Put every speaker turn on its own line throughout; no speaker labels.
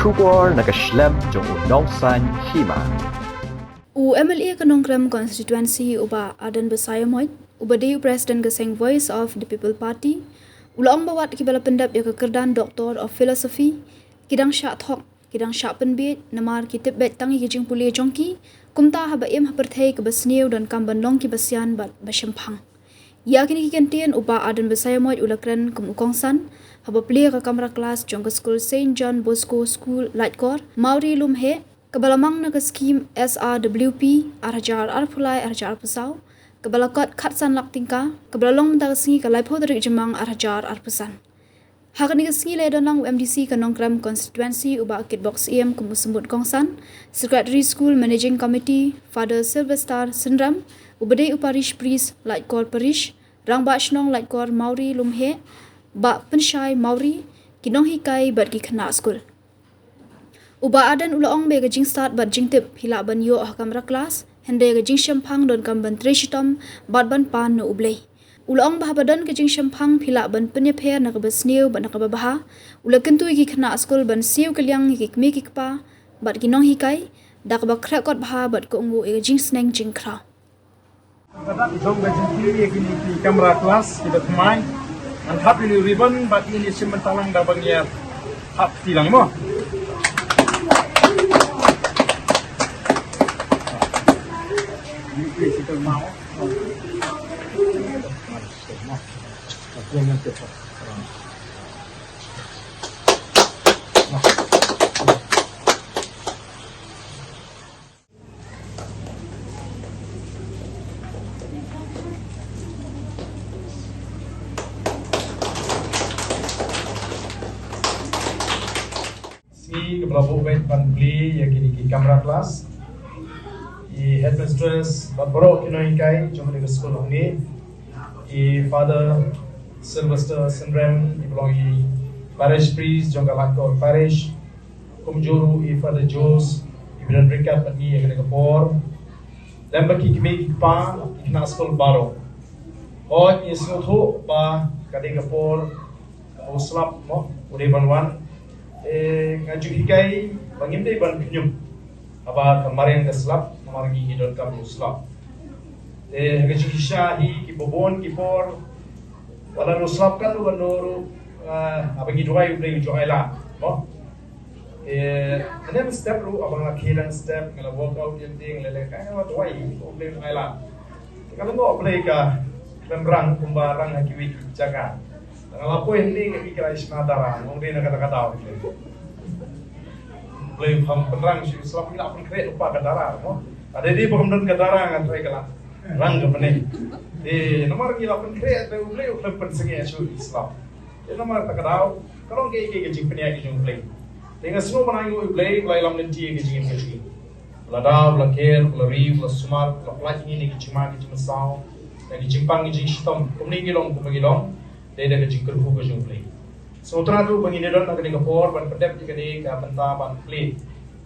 Shubor nakaslem jong unong san hima.
MLA Kanongkram constituency uba Adan Basayamoy, uba Deyu President Gaseng Voice of the People Party, ulang bawat kibala pendap ya kekerdan Doctor of Philosophy, kidang syak thok, kidang syak penbit, namar kitip bet tangi kijing puli jongki, kumta haba im haperthai ke basniu dan kamban long ki basian bat basyempang. Ya kini kikantian uba Adan Basayamoy ulakran kumukongsan, haba pli ke kamera kelas jong ke school St. John Bosco School Lightcore, Mauri Lumhe, Kebalamang na skim SRWP, Arhajar Arpulai, Arhajar Arpusau, Kebalakot Katsan Laktingka, Kebalalong Mentagasngi Kalaipo dari Jemang Arhajar Arpusan. Hakan nigasngi le donang UMDC Kanongkram constituency uba akit box EM kumusembut kongsan, Secretary School Managing Committee, Father Sylvester Sindram, ubadai uparish priest Lightcore Parish, Rang Bachnong Lightcore Mauri Lumhe, Bak Penshai Mauri, Kinong Hikai Badgi Kena School. Uba adan ulaong be gajing start bat jing tip hila ban yo kamera kelas hende gajing syampang don kam ban trishitom bat ban pan no ublei ulaong bahabadan gajing syampang hila ban penyepher na kabasniu ban nakababaha ulakentu iki kena skul ban siu kaliang iki kmi kikpa bat ginong hikai dak ba krakot baha bat ko ungu gajing sneng jing kra
Kadang jom gajing kiri iki kamera kelas kita pemain and happy ribbon bat ini simentalang da bangia hap tilang mo. Kita mau si kepala buat panpli yang kini kamera kelas i headmistress Barbaro Kinoikai jom di sekolah ini i Father Sylvester Sindram i belong i parish priest jom Galakor parish kumjuru i Father Jules i bidan ringkat bagi yang kena kepor dan bagi kami kipang i kena sekolah baru oh i sekolah ba kadang kepor uslap mo udah banwan ngaju hikai bangimde ban pinyum apa kemarin keslap margi hidot kam uslap hagajikisha hi ki bobon ki por wala uslap kan lu bandoru apa gi doai ublei joai la mo nem step ru abang la khilan step ngala workout yang ding lele kai wa doai ublei joai la kalau ngo ublei ka lembrang kumbarang hakiwi jaga ngala po hindi ngi kira isnadara ngombe na kata-kata ublei pam perang si islam ila pun kre lupa kadara mo ada di pembentuk kedara ngan try kala rang ke meneh nomor gila pun kre te ublei ublei pensengi asu islam nomor tak kadau kalau ke jing penia ke jing ublei dengan semua menangu ublei ublei lam lenti ke jing ladau laker lari smart la ini ke cima ke sao dan di jimpang ke jing stom kumni gilong kumagilong dede ke jing kerhu ke jing ublei Sutra tu bagi nedon nak kena kapor ban pendep jika ni ke penta ban play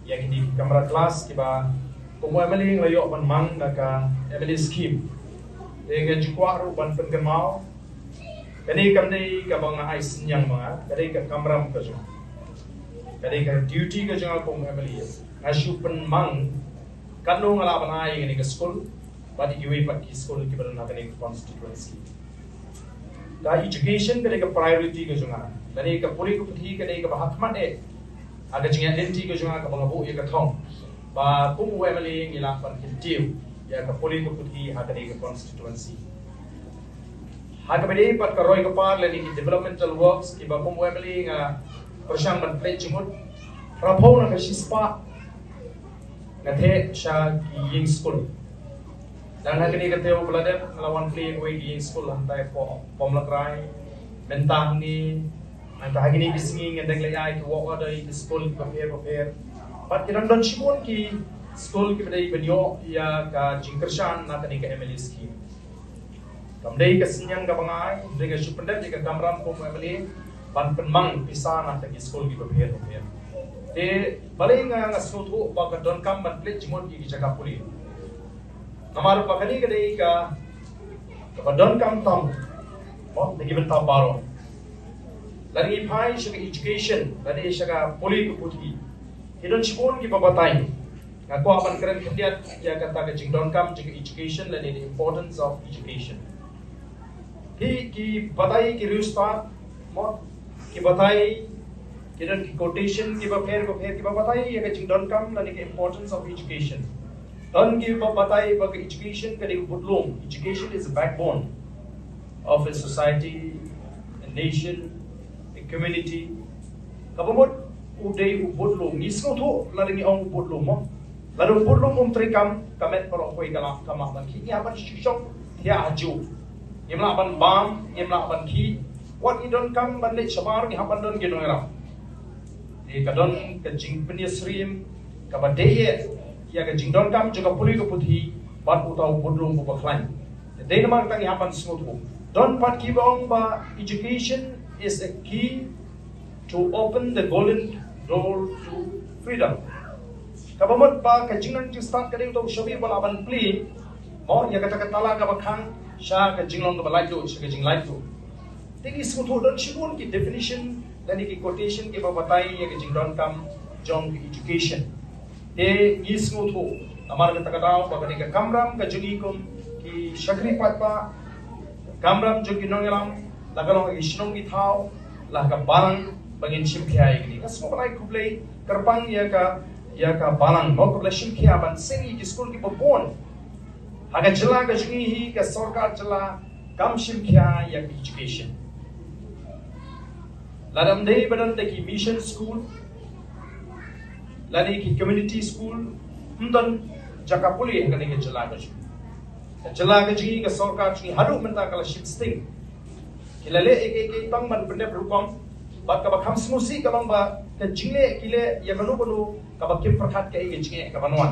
yang ini kamera kelas kiba komo emeli layok ban mang naka emeli scheme dengan jukwa ru ban pen mau kani kamni ka bang ai sinyang mga kani ka kamera ka jo kani ka duty ka jangal komo emeli asu pen mang kanu ngala ban ai ngani ka school badi giwe pak ki school kiba na kani constituency da education kani ka priority ka jonga kani ka puri ko pthi kani ka bahakmat aga jinga lenti ka jonga ka bangabu ya ka thong ba kumu emeli ngila par kintiu ya ka puri ko pthi ha kani ka constituency ha ka beli pat ka roi ka par le ni developmental works ki ba kumu emeli nga persang ban play chimut rapo na ka shispa ngathe sha ki ying school dan ha kani ka teo bladep lawan play ko ying school hantai pomlakrai mentang ni Anta hagini bising ngendeng lay to walk ada di school prepare pat kiran don shimon ki school ki bedai benyo ya ka jingkershan na kani ka MLA scheme kamdei ka sinyang ka bangai dengan supendap jika kamram ko MLA pan penmang pisa na ka school ki prepare te balai nga snutu ba ka don kam ban plate jimon ki jaga puli namar pa kani ka dei ka don kam tam mo lagi bentar baru Lagi pai syaga education, lagi syaga poli keputi, Hidon shibon ki babatai. Ngaku aban keren kendiat ya kata ke jingdon kam jing education dan the importance of education. Ki batai ki restart mo ki batai kidan ki quotation ki bapher ki batai ya ke jingdon kam dan the importance of education. Dan ki batai bag education ke di budlong. Education is the backbone of a society, a nation, a community. Kabamot uday budlong isno to laring ang budlong mo. Lalu burung trikam kamet perokoi kalam kamah ban ki aban shishong dia aju imla ban bam imla ban ki wat idon kam ban le chamar ni haban don gedong era di kadon ke jing penisrim ka badeye ya ke jing don kam juga puli ke puthi ban utau burung bu baklan de namang tangi haban smooth don pat ki bong ba education is a key to open the golden door to freedom. Kabamot pa kajingnan ti start kadi utong shobi bala ban pli mo ya kata tala ka bakhang sha kajinglong ka balai do sha kajing lai do tiki smutu don shibun ki definition dan ki quotation ki babatai ya kajingdon kam jong ki education de is smutu amar kata daw bagani ka kamram ka jungikum ki shakri patpa kamram jogi nongelam lagalong ki shnong ki thau la ka barang bangin shimkhai ki kasmo balai kublei karpang ya ka balang mo ko blashim khia ban singi ki school ki babon haga jila ka jungi hi ka sarkar jila kam shim khia ya education ladam dei badan de ki mission school lani ki community school undan jaka puli haga ne jila ka jungi ka sarkar jungi haru menta kala ship sting kilale ek tang man bende rupam bat ka bakham smusi kalong ba ke jingle kile ya banu kaba kim perhat ke ige jinge ka banwan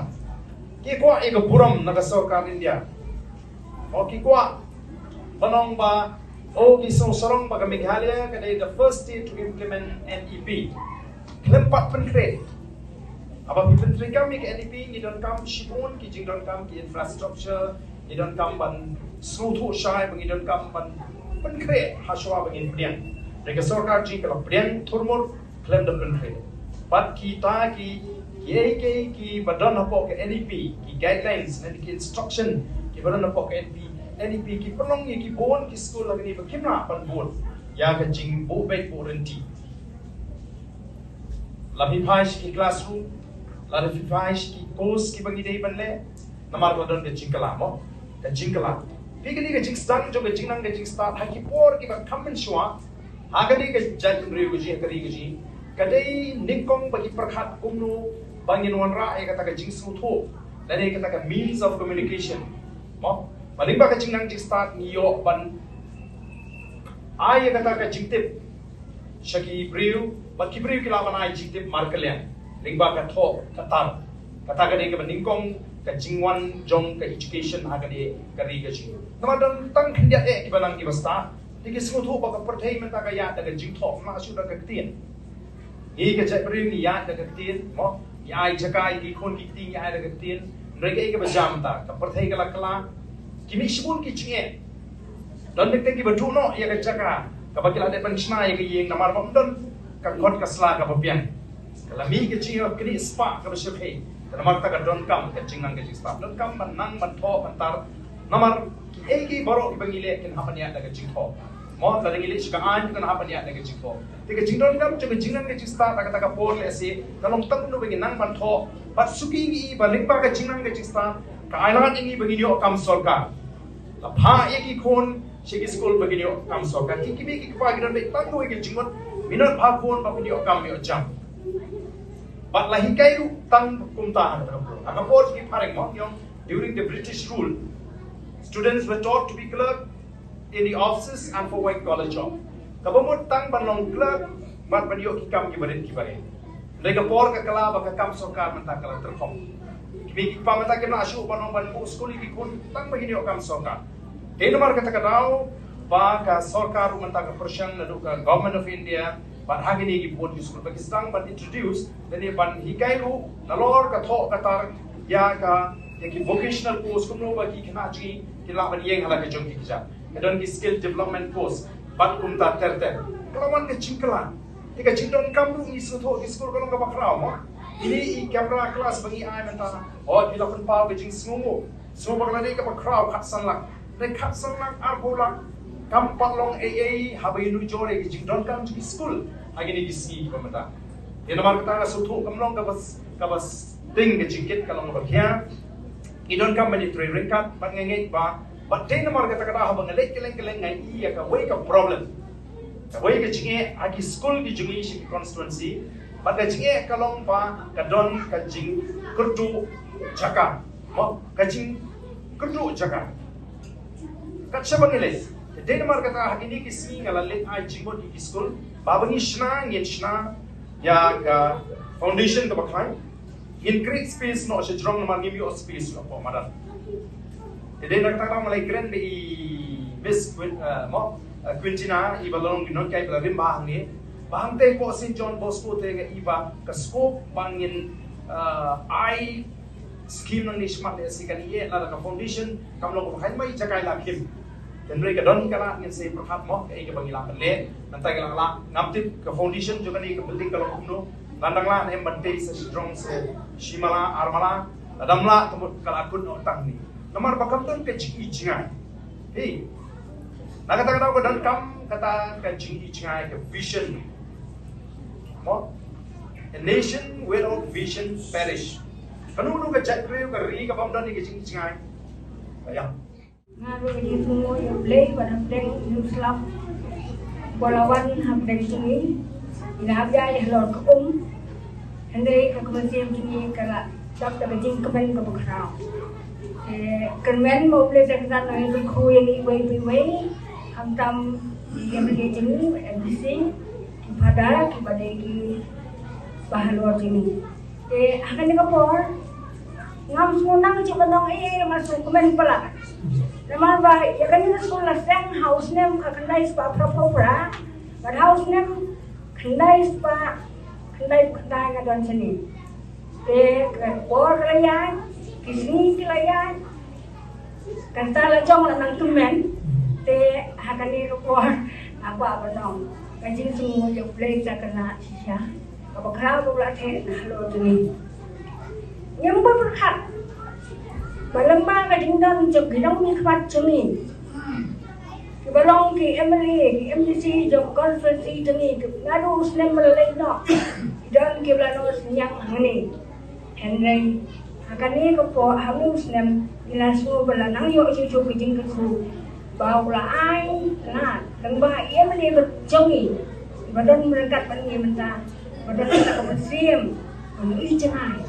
ki ko ige buram naga sarkar India o ki ko banong ba o ki so sarong ba ka Meghalaya ka the first state to implement NEP klempat penkre aba pipentri kami ke NEP ni don kam shibun ki jing don kam ki infrastructure ni don kam ban smuthu shai bangi don kam ban penkre haswa bangi priang Reka sarkar ji kalau priang turmur klem de penkre but kita ki badan apa ke NEP ki guidelines dan ki instruction ki badan apa ke NEP ki penong ki bon ki school lagi ni bakimna pan bon ya ka jing bo baik bo renti labi phaish ki classroom labi phaish ki course ki bagi dei banle namar badan ke jingkala mo ka jingkala pigani ka jing start jo ka jingnang ka jing start ha ki por ki ba kamen shwa agani ka jang riu ji kari ji kadai nikong bagi perkhat kumnu bangin wanra kata ka jing smutho dan kata ka means of communication mo maling ba ka jing nang jing start niyo ban kata ka jing tip shaki briu ba ki briu kila ban jing tip markalian lingba ka tho katar kata ka dei ka ningkong ka jingwan jong ka education agani kari ka jing namadang tang khindia ki banang ki basta tiki smutho ba ka perthai menta ka ya daga jing tho ma su daga tien ni ke cek beri ni ya daga tien mo ni ai jakai ki khon ki ting ya daga tien mereka ke bajam ta ka perthai kala kala kimi shibun ki chinge don tek ki badu no ya ka jaka ka bakila de panchna ya ki yeng namar bam don ka khot ka sla ka bapian kala mi ke chinge kini spa ka bashir he namar ta ka don kam ka chingang ka spa don kam man nang man tho antar namar ki baro ibangile kin hapan ya daga jing tho mo la ngili shika an kan hapan ya daga jing tho tiga jingdon kam juga jingan ke jista ta ka por le se kalong tam no bagi nang man tho pat suki ngi baling ba ka jingan ke jista ka ailan ngi bagi yo kam sarkar la pha eki khon shiki school bagi yo kam sarkar ki kibi ki pa gidan be tang no ke jingon minot pha khon ba bagi yo kam yo jam pat la hikai ru tang kumta aka por ki pareng mo yo during the British rule students were taught to be clerk in the offices and for white collar job. Kabamut tang banong clerk mat banyo ki kam ki bare. Mereka por ka kala ba ka kam sarkar menta kala terkom. Kimi ki pa menta ki na asu banong ban po school ki kun tang bagini o kam sarkar. Deno mar kata kadao ba ka sarkar menta ka persian na ka government of India ban hagini ki pon ki school Pakistan ban introduce dani ban hikai ru nalor ka tho katar ya ka ki vocational course kumno ba ki khna ji ki la ban yeng hala ka jong ki ja don ki skill development course bat kum ta ter kelawan ke cingkela ika cingdon kamu ni sutho ki school kalong ka bakrao mo ini kamera kelas bagi ai mentah. Oh bila pun pau ke jing sungu. Sungu bakal ni ke crowd kat sanlang. Dek kat sanlang arbola. Kampat long habai nu jore ke jing don kam jing school. Agi ni disi pemerintah. Yang nomor kita sutu kamlong kabas ting ke jingkit kalau mau berkhia. Idon kam bani tray ringkat bat ngengek ba. Bat ting nomor kata habang ngelek keleng ngai iya ka wake up problem. Ka wake ke jinge agi school di jungi shi constituency. Bat ka jinge kalong ba ka don ka jing kurtu jaka. Mo ka jing kurtu jaka. Kat siapa ngelek? Jadi nomor kata ini kisi ngalalek ai jingbo di school. Babangi shna ngin shna ya ka foundation ka bakai. Increase space no siya drong naman give you space no po madan. Jadi nak tahu malay keren di Miss Quintina iba lalong ginon kay belarim bahang ni. Bahang te po St. John Bosco te ka iba ka scope bangin I scheme ng nismat le si kaniye la ka foundation kamlong ko kay may jakay lakim. Dan mereka don kala ngin say perhat mo kay ka bangilang le nantay ka lang ngaptit ka foundation juga ni ka building kalau kumno. Landang lah nem bante sa strong se shimala armala adamla tumut kalakun no tang ni nomor bakam ton ke jingi jingai hey nakata ko dan kam kata ke jingi jingai ke vision mo a nation without vision perish kanunu ke jakre ke ri ka bam dan ni ke jingi jingai ya
ngaru ni semua yang play pada play Islam bolawan habdeng jingi Inabya ihlor ke Hendai ke kementerian ini kalau doktor kejing kemen ke berkerau. Kemen mau beli sekitar nak itu kau yang iway hantam yang beli ini MBC kepada ki bahalor ini. Akan dikapor ngam semunang cik benong masuk kemen pula. Nama bah ya kan itu sekolah seng house name kendai spa propera, but house name kendai spa kendai ka don sini. Bor kelayan, kisni kelayan. Kanta la jong la nang tumen. Hakan ni bor apa dong. Kajin semua yang play sa kena sisa. Apa kerau pula the nah lo tuni. Yang berkat. Balamma kajin don jog ginong ni kwat sini. Balong ki MLA, ki MDC, jom konferensi tani, ngadu Muslim Malay no, dan ki belano senyang hangni, Henry, akan ni kepo hamu Muslim, ilasu belanang yo cucu kijing kesu, bau la ai, na, dan bah MLA berjongi, badan merengkat bani mentah, badan tak kebersiam, ini cenai,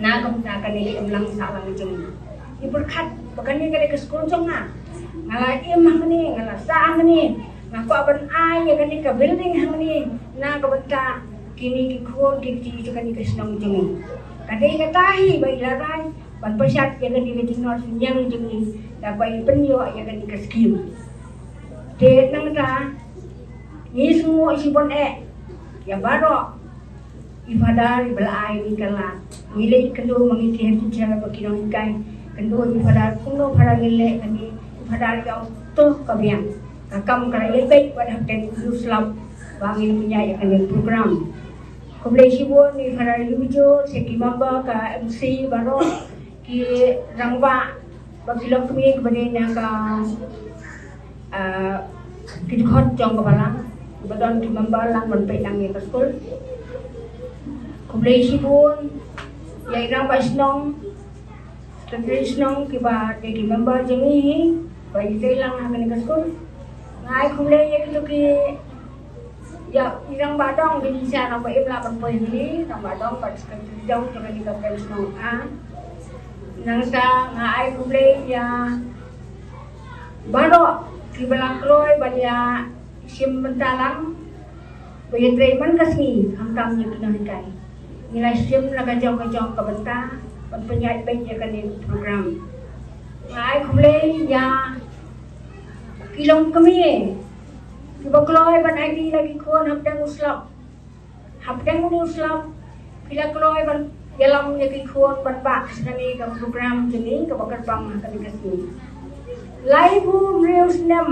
na kemudian akan ni emlang salang jongi, iberkat, bahkan ni kali kesekolah jonga. Ngala imah ni, ngala saan ni, ngaku aban ay, ya kan ni ka building hang ni, na kabenta kini kikun kiki juga ni kesenang jengi. Kadai katahi bayi larai, ban persyat ya kan ni ketinggal senyang jengi, dah bayi penyo ya kan ni keskim. De nang ta, ni semua isi pon ya baru ibadah belai ni kala, nilai kendo mengikir cara berkinong ikai, kendo ibadah kuno para nilai kan ni. Padahal yang tuh kabian, kakam kerajaan baik pada hati Islam bangin punya yang program. Komplesi pun ni padahal yujo seki mamba ka MC baru ki rangba bagi lok kami kepada yang ka kidhot jong kepala, badon ki mamba lang menpai nang ke sekolah. Komplesi pun yang rangba senong, tentang senong kiba ki mamba jengi. Bayi saya lang akan ikut ngai kumlei yang itu ki ya irang badong di sana nampak ibla perempuan ini nang badong pada sekali jauh jangan dikatakan senang nang sa ngai kumlei ya baru di belang kroy banyak sim mentalang bayi treatment kasih hantamnya kenaikan nilai sim laga jauh-jauh ke bentah penyakit baik ya kan program ngai kumlei ya kilong kami kibakloy ban ID lagi kon hapdang Islam pila kloy ban yalam lagi kon ban pak kami ke program jeni ke bakar bang kami kasih live reels nem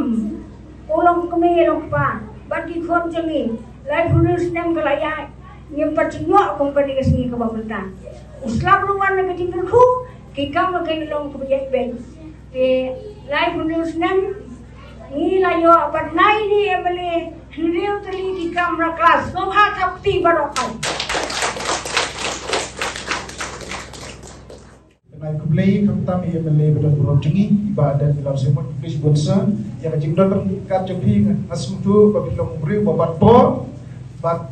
ulong kami long pa ban ki kon jeni live reels nem kalaya Yang percuma kompani kesini ke pemerintahan. Islam luar negeri tinggalku, kita makan long kebiak ben. Lai punus nan, ni layo apa nai ni emale henriu tali kita meraklas. Ngomhat sakti barokal.
Nai kublai kami emale betul betul jengi ibadat dalam semua tulis bonsa yang macam dalam kat jepi asmutu babilong beri babat por bat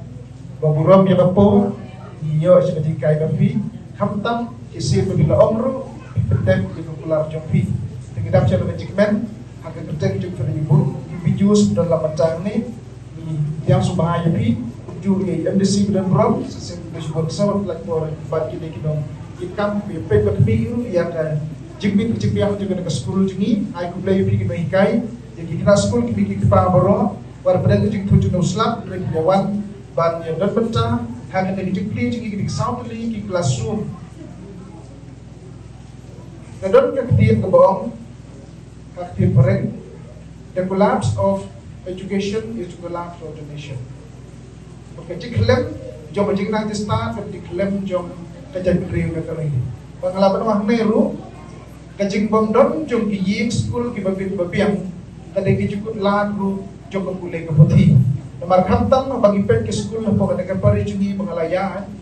baburam yang apa iyo seperti kai kapi kamtam isi bila omru pendek di popular jepi tinggal cara manajemen agar kerja hidup ibu bijus dalam macam ni yang subahaya pi uju MDC dan bram sesuai tulis bonsa like for bagi kita ikam pe katmi yang jimbi yang juga ke sekolah jengi ai ku play pergi mahikai jadi kena sekolah pergi ke pabaro war pada jing tujuh uslam dari jawan ban yang dan benta hanya dari jikli jengi ke soundly ke classroom kadon ke ketir ke bohong ketir pereng the collapse of education is the collapse of the nation okay jiklem jom jing nanti start jiklem jom kajian beriu kata lagi. Pengalaman wah Nehru, kajing bongdon jom kiying school kibabiang, kadang kijukut lagu jom kepulai keputi. Nomor kamtam bagi pet ke school apa kadang kapari jungi pengalayaan.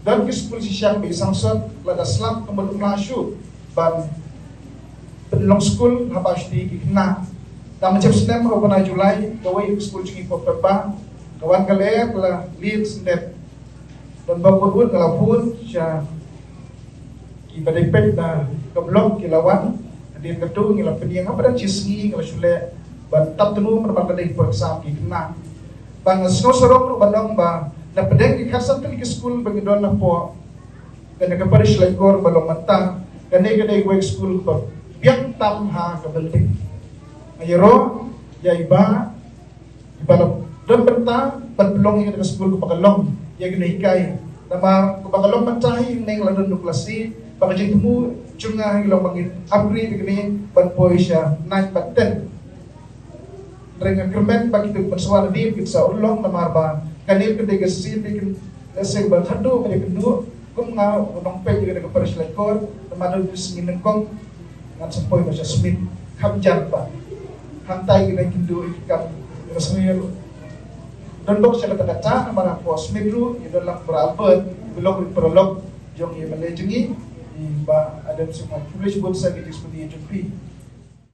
Dan ke school si siang bi sangsot lada slap kembali masuk ban penlong school habis di kena. Dan macam senem apa na Julai kawai school jungi popeba kawan kalian lah lead step. Dan bapak kalau pun siya ibadah pet na keblok kilawan dia kedua ngila peniang apa dan cisngi ngila sule ban tap tenu merbang kadai perksam kena bang snosorong bandong ba na pedeng di kasan tali ke school bangidon na po kana ka parish lekor balong mata kana kadai go school ko biang tam ha ka belting ayro ya iba dan benta penlong yang ke school ko pakalong ya ginaikai nama kubagalong mantahi neng ladon nuklasi pakajing temu cunga hilong mangin upgrade begini banpoy siya 9 bat 10 dengan kermen bagi tu persoalan di kita ulong nama ba kanil kedai gesi bikin leseng berhadu kali kedua kum nga unong pe juga dengan paris lekor nama do singin kong ngan sempoy masya smith kamjan ba hantai gina kindu ikam resmi dan dok saya kata nama pos metro itu dalam beralpet belum prolog jong yang melejengi ba ada semua tulis buat saya gitu seperti itu